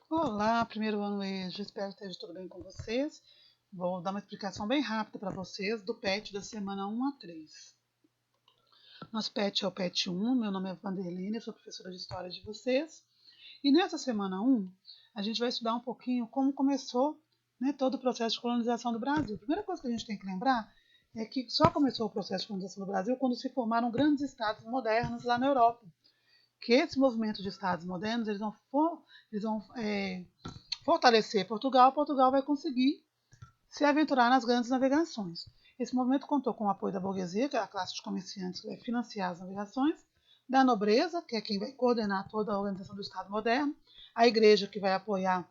Olá, primeiro ano EJA, espero que esteja tudo bem com vocês. Vou dar uma explicação bem rápida para vocês do PET da semana 1 a 3. Nosso PET é o PET 1, meu nome é Vanderlene, eu sou professora de História de vocês. E nessa semana 1, a gente vai estudar um pouquinho como começou, todo o processo de colonização do Brasil. A primeira coisa que a gente tem que lembrar é que só começou o processo de colonização do Brasil quando se formaram grandes estados modernos lá na Europa. Que esse movimento de estados modernos eles vão fortalecer Portugal, Portugal vai conseguir se aventurar nas grandes navegações. Esse movimento contou com o apoio da burguesia, que é a classe de comerciantes que vai financiar as navegações, da nobreza, que é quem vai coordenar toda a organização do Estado moderno, a igreja, que vai apoiar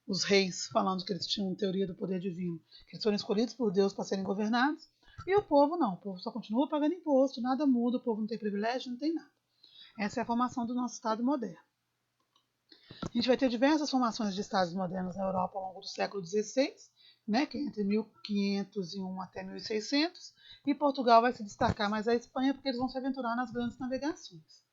os reis, falando que eles tinham teoria do poder divino, que eles foram escolhidos por Deus para serem governados, e o povo não, o povo só continua pagando imposto, nada muda, o povo não tem privilégio, não tem nada. Essa é a formação do nosso Estado moderno. A gente vai ter diversas formações de estados modernos na Europa ao longo do século XVI, que é entre 1501 até 1600, e Portugal vai se destacar mais a Espanha porque eles vão se aventurar nas grandes navegações.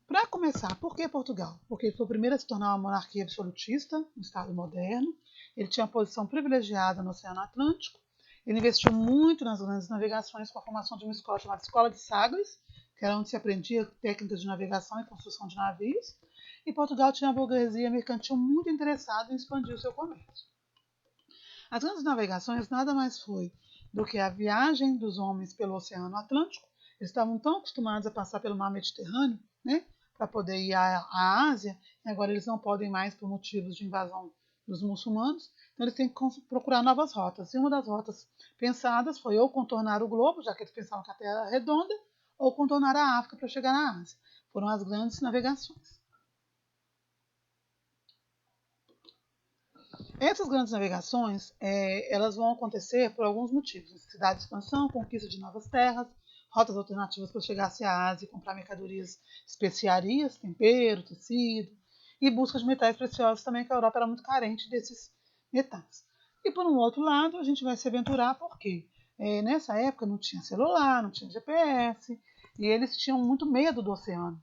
Para começar, por que Portugal? Porque ele foi o primeiro a se tornar uma monarquia absolutista, um Estado moderno, ele tinha uma posição privilegiada no Oceano Atlântico, ele investiu muito nas grandes navegações com a formação de uma escola chamada Escola de Sagres, que era onde se aprendia técnicas de navegação e construção de navios, e Portugal tinha uma burguesia mercantil muito interessada em expandir o seu comércio. As grandes navegações nada mais foi do que a viagem dos homens pelo Oceano Atlântico. Eles estavam tão acostumados a passar pelo mar Mediterrâneo, para poder ir à Ásia, e agora eles não podem mais por motivos de invasão dos muçulmanos, então eles têm que procurar novas rotas. E uma das rotas pensadas foi ou contornar o globo, já que eles pensavam que a Terra era redonda, ou contornar a África para chegar na Ásia. Foram as grandes navegações. Essas grandes navegações, elas vão acontecer por alguns motivos. Necessidade de expansão, conquista de novas terras, rotas alternativas para chegar-se à Ásia e comprar mercadorias, especiarias, tempero, tecido, e busca de metais preciosos também, que a Europa era muito carente desses metais. E por um outro lado, a gente vai se aventurar porque nessa época não tinha celular, não tinha GPS, e eles tinham muito medo do oceano.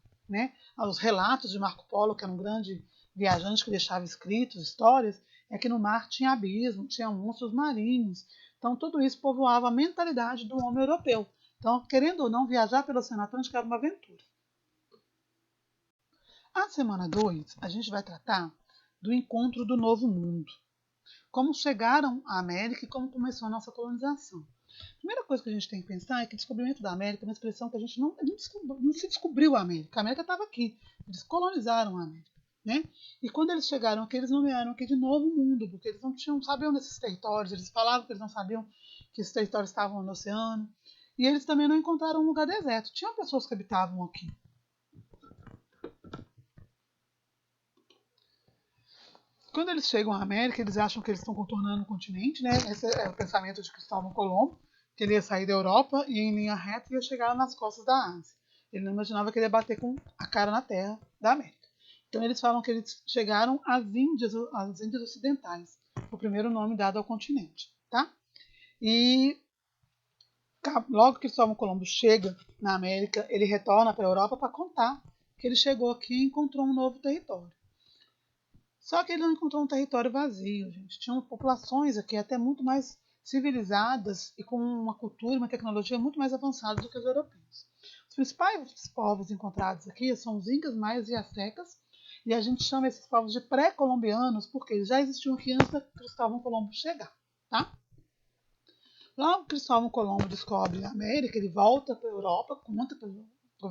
Os relatos de Marco Polo, que era um grande viajante que deixava escritos, histórias, é que no mar tinha abismo, tinha monstros marinhos. Então, tudo isso povoava a mentalidade do homem europeu. Então, querendo ou não, viajar pelo Oceano Atlântico era uma aventura. A semana 2, a gente vai tratar do encontro do Novo Mundo. Como chegaram à América e como começou a nossa colonização. A primeira coisa que a gente tem que pensar é que o descobrimento da América é uma expressão que a gente não se descobriu a América. A América estava aqui. Eles colonizaram a América. E quando eles chegaram aqui, eles nomearam aqui de Novo Mundo, porque eles não sabiam desses territórios, eles falavam que eles não sabiam que esses territórios estavam no oceano, e eles também não encontraram um lugar deserto. Tinham pessoas que habitavam aqui. Quando eles chegam à América, eles acham que eles estão contornando o continente, Esse é o pensamento de Cristóvão Colombo, que ele ia sair da Europa e em linha reta ia chegar nas costas da Ásia. Ele não imaginava que ele ia bater com a cara na terra da América. Então eles falam que eles chegaram às Índias Ocidentais, o primeiro nome dado ao continente, tá? E logo que Cristóvão Colombo chega na América, ele retorna para a Europa para contar que ele chegou aqui e encontrou um novo território. Só que ele não encontrou um território vazio, gente. Tinham populações aqui até muito mais civilizadas e com uma cultura e uma tecnologia muito mais avançadas do que os europeus. Os principais povos encontrados aqui são os incas, maias e astecas, e a gente chama esses povos de pré-colombianos porque eles já existiam aqui antes de Cristóvão Colombo chegar, tá? Logo que Cristóvão Colombo descobre a América, ele volta para a Europa, conta para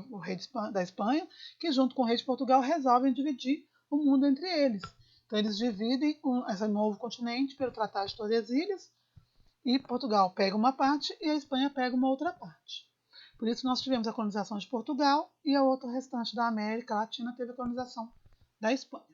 o rei da Espanha, que junto com o rei de Portugal resolvem dividir o mundo entre eles. Então eles dividem esse novo continente pelo Tratado de Tordesilhas, e Portugal pega uma parte e a Espanha pega uma outra parte. Por isso nós tivemos a colonização de Portugal e a outra restante da América Latina teve a colonização da Espanha.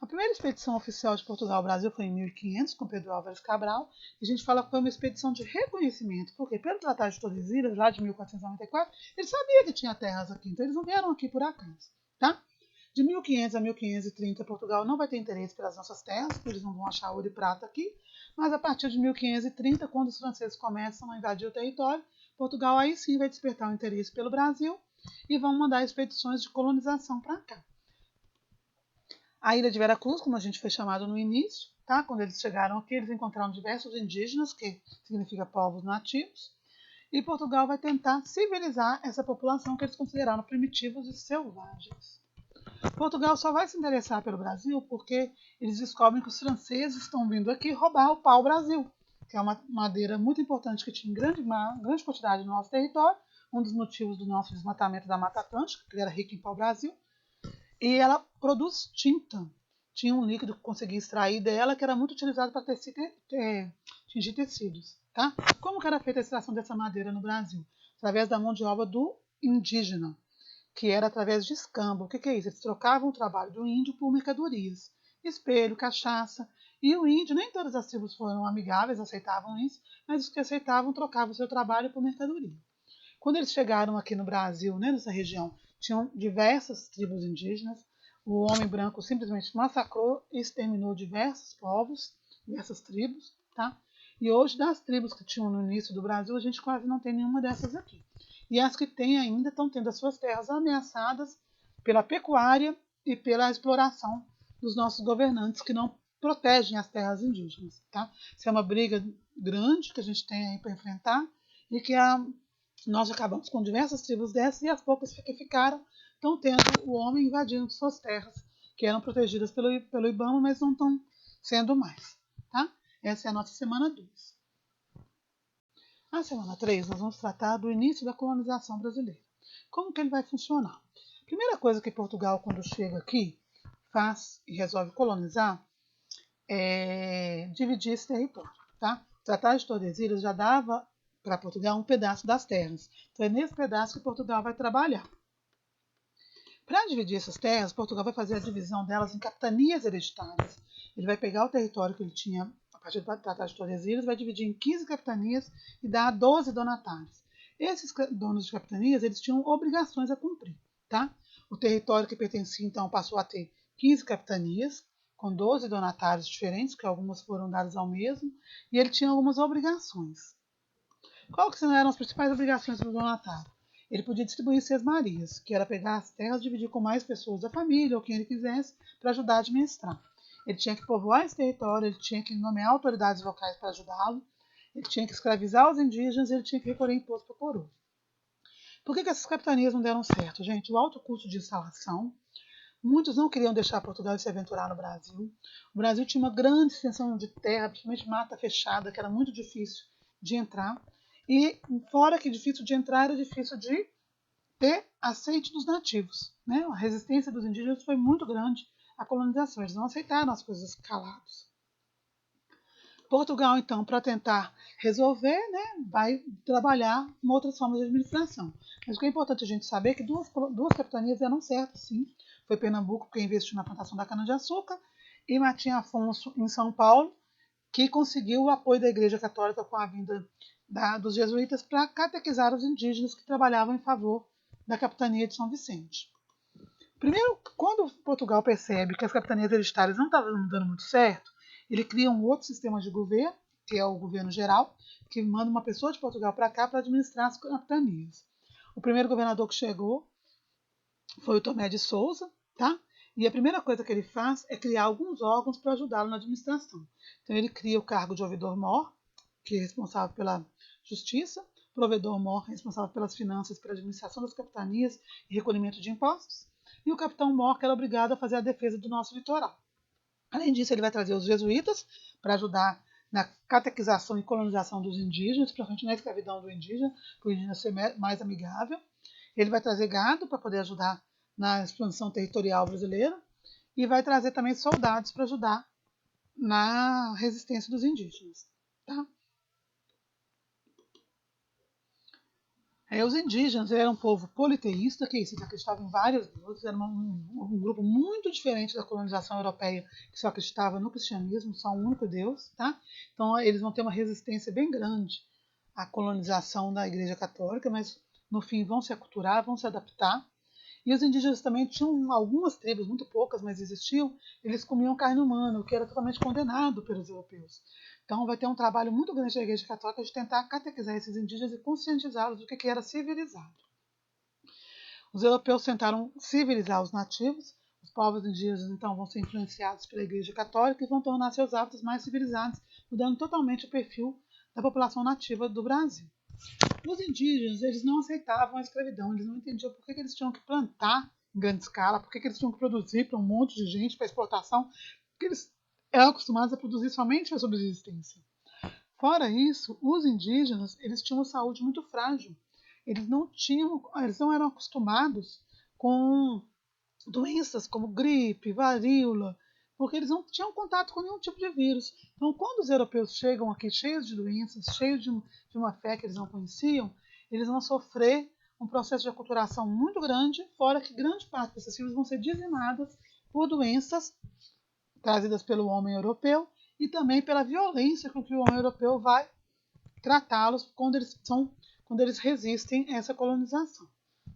A primeira expedição oficial de Portugal ao Brasil foi em 1500, com Pedro Álvares Cabral, e a gente fala que foi uma expedição de reconhecimento, porque pelo Tratado de Tordesilhas, lá de 1494, ele sabia que tinha terras aqui, então eles não vieram aqui por acaso, tá? De 1500 a 1530, Portugal não vai ter interesse pelas nossas terras, porque eles não vão achar ouro e prata aqui, mas a partir de 1530, quando os franceses começam a invadir o território, Portugal aí sim vai despertar o interesse pelo Brasil e vão mandar expedições de colonização para cá. A ilha de Veracruz, como a gente foi chamado no início, tá? Quando eles chegaram aqui, eles encontraram diversos indígenas, que significa povos nativos, e Portugal vai tentar civilizar essa população que eles consideraram primitivos e selvagens. Portugal só vai se interessar pelo Brasil porque eles descobrem que os franceses estão vindo aqui roubar o pau-brasil, que é uma madeira muito importante que tinha em grande quantidade no nosso território, um dos motivos do nosso desmatamento da Mata Atlântica, que era rica em pau-brasil, e ela produz tinta. Tinha um líquido que conseguia extrair dela que era muito utilizado para tingir tecidos. Tá? Como que era feita a extração dessa madeira no Brasil? Através da mão de obra do indígena, que era através de escambo. O que é isso? Eles trocavam o trabalho do índio por mercadorias. Espelho, cachaça. E o índio, nem todas as tribos foram amigáveis, aceitavam isso, mas os que aceitavam trocavam o seu trabalho por mercadoria. Quando eles chegaram aqui no Brasil, né, nessa região, tinham diversas tribos indígenas. O homem branco simplesmente massacrou e exterminou diversos povos, diversas tribos. Tá? E hoje, das tribos que tinham no início do Brasil, a gente quase não tem nenhuma dessas aqui. E as que têm ainda estão tendo as suas terras ameaçadas pela pecuária e pela exploração dos nossos governantes que não protegem as terras indígenas. Tá? Isso é uma briga grande que a gente tem aí para enfrentar e que nós acabamos com diversas tribos dessas e as poucas que ficaram estão tendo o homem invadindo suas terras, que eram protegidas pelo IBAMA, mas não estão sendo mais. Tá? Essa é a nossa semana 2. Na semana 3, nós vamos tratar do início da colonização brasileira. Como que ele vai funcionar? A primeira coisa que Portugal, quando chega aqui, faz e resolve colonizar é dividir esse território. Tá? O Tratado de Tordesilhas já dava para Portugal um pedaço das terras. Então é nesse pedaço que Portugal vai trabalhar. Para dividir essas terras, Portugal vai fazer a divisão delas em capitanias hereditárias. Ele vai pegar o território que ele tinha a partir do Tratado de Tordesilhas, vai dividir em 15 capitanias e dar a 12 donatários. Esses donos de capitanias, eles tinham obrigações a cumprir. Tá? O território que pertencia, então, passou a ter 15 capitanias, com 12 donatários diferentes, que algumas foram dadas ao mesmo, e ele tinha algumas obrigações. Qual que eram as principais obrigações do donatário? Ele podia distribuir sesmarias, que era pegar as terras e dividir com mais pessoas da família ou quem ele quisesse para ajudar a administrar. Ele tinha que povoar esse território, ele tinha que nomear autoridades locais para ajudá-lo, ele tinha que escravizar os indígenas, ele tinha que recolher imposto para a coroa. Por que essas capitanias não deram certo, gente? O alto custo de instalação. Muitos não queriam deixar Portugal e se aventurar no Brasil. O Brasil tinha uma grande extensão de terra, principalmente mata fechada, que era muito difícil de entrar. E fora que difícil de entrar, era difícil de ter aceite dos nativos. Né? A resistência dos indígenas foi muito grande à colonização. Eles não aceitaram as coisas calados. Portugal, então, para tentar resolver, né, vai trabalhar com outras formas de administração. Mas o que é importante a gente saber é que duas capitanias deram certo, sim. Foi Pernambuco, que investiu na plantação da cana-de-açúcar, e Martim Afonso, em São Paulo, que conseguiu o apoio da Igreja Católica com a vinda dos jesuítas para catequizar os indígenas que trabalhavam em favor da capitania de São Vicente. Primeiro, quando Portugal percebe que as capitanias hereditárias não estavam dando muito certo, ele cria um outro sistema de governo, que é o governo geral, que manda uma pessoa de Portugal para cá para administrar as capitanias. O primeiro governador que chegou foi o Tomé de Souza, tá? E a primeira coisa que ele faz é criar alguns órgãos para ajudá-lo na administração. Então ele cria o cargo de ouvidor-mor, que é responsável pela justiça, provedor-mor, responsável pelas finanças, pela administração das capitanias e recolhimento de impostos, e o capitão-mor, que era obrigado a fazer a defesa do nosso litoral. Além disso, ele vai trazer os jesuítas para ajudar na catequização e colonização dos indígenas, principalmente na escravidão do indígena, para o indígena ser mais amigável. Ele vai trazer gado para poder ajudar na expansão territorial brasileira e vai trazer também soldados para ajudar na resistência dos indígenas. Tá? Os indígenas eram um povo politeísta, que isso, acreditava em vários deuses, era um grupo muito diferente da colonização europeia, que só acreditava no cristianismo, só um único Deus. Tá? Então eles vão ter uma resistência bem grande à colonização da Igreja Católica, mas no fim vão se aculturar, vão se adaptar. E os indígenas também tinham algumas tribos, muito poucas, mas existiam, eles comiam carne humana, o que era totalmente condenado pelos europeus. Então vai ter um trabalho muito grande da Igreja Católica de tentar catequizar esses indígenas e conscientizá-los do que era civilizado. Os europeus tentaram civilizar os nativos, povos indígenas, então, vão ser influenciados pela Igreja Católica e vão tornar seus hábitos mais civilizados, mudando totalmente o perfil da população nativa do Brasil. Os indígenas, eles não aceitavam a escravidão, eles não entendiam por que eles tinham que plantar em grande escala, por que eles tinham que produzir para um monte de gente, para exportação, porque eles eram acostumados a produzir somente para subsistência. Fora isso, os indígenas, eles tinham uma saúde muito frágil. Eles não eram acostumados com doenças como gripe, varíola, porque eles não tinham contato com nenhum tipo de vírus. Então, quando os europeus chegam aqui cheios de doenças, cheios de uma fé que eles não conheciam, eles vão sofrer um processo de aculturação muito grande, fora que grande parte dessas tribos vão ser dizimadas por doenças trazidas pelo homem europeu e também pela violência com que o homem europeu vai tratá-los quando eles resistem a essa colonização.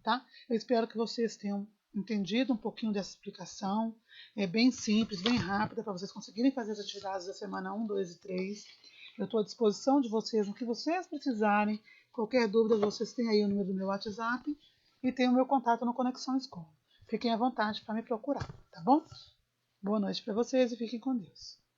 Tá? Eu espero que vocês tenham entendido um pouquinho dessa explicação. É bem simples, bem rápida, para vocês conseguirem fazer as atividades da semana 1, 2 e 3. Eu estou à disposição de vocês no que vocês precisarem. Qualquer dúvida, vocês têm aí o número do meu WhatsApp e tem o meu contato no Conexão Escola. Fiquem à vontade para me procurar, tá bom? Boa noite para vocês e fiquem com Deus.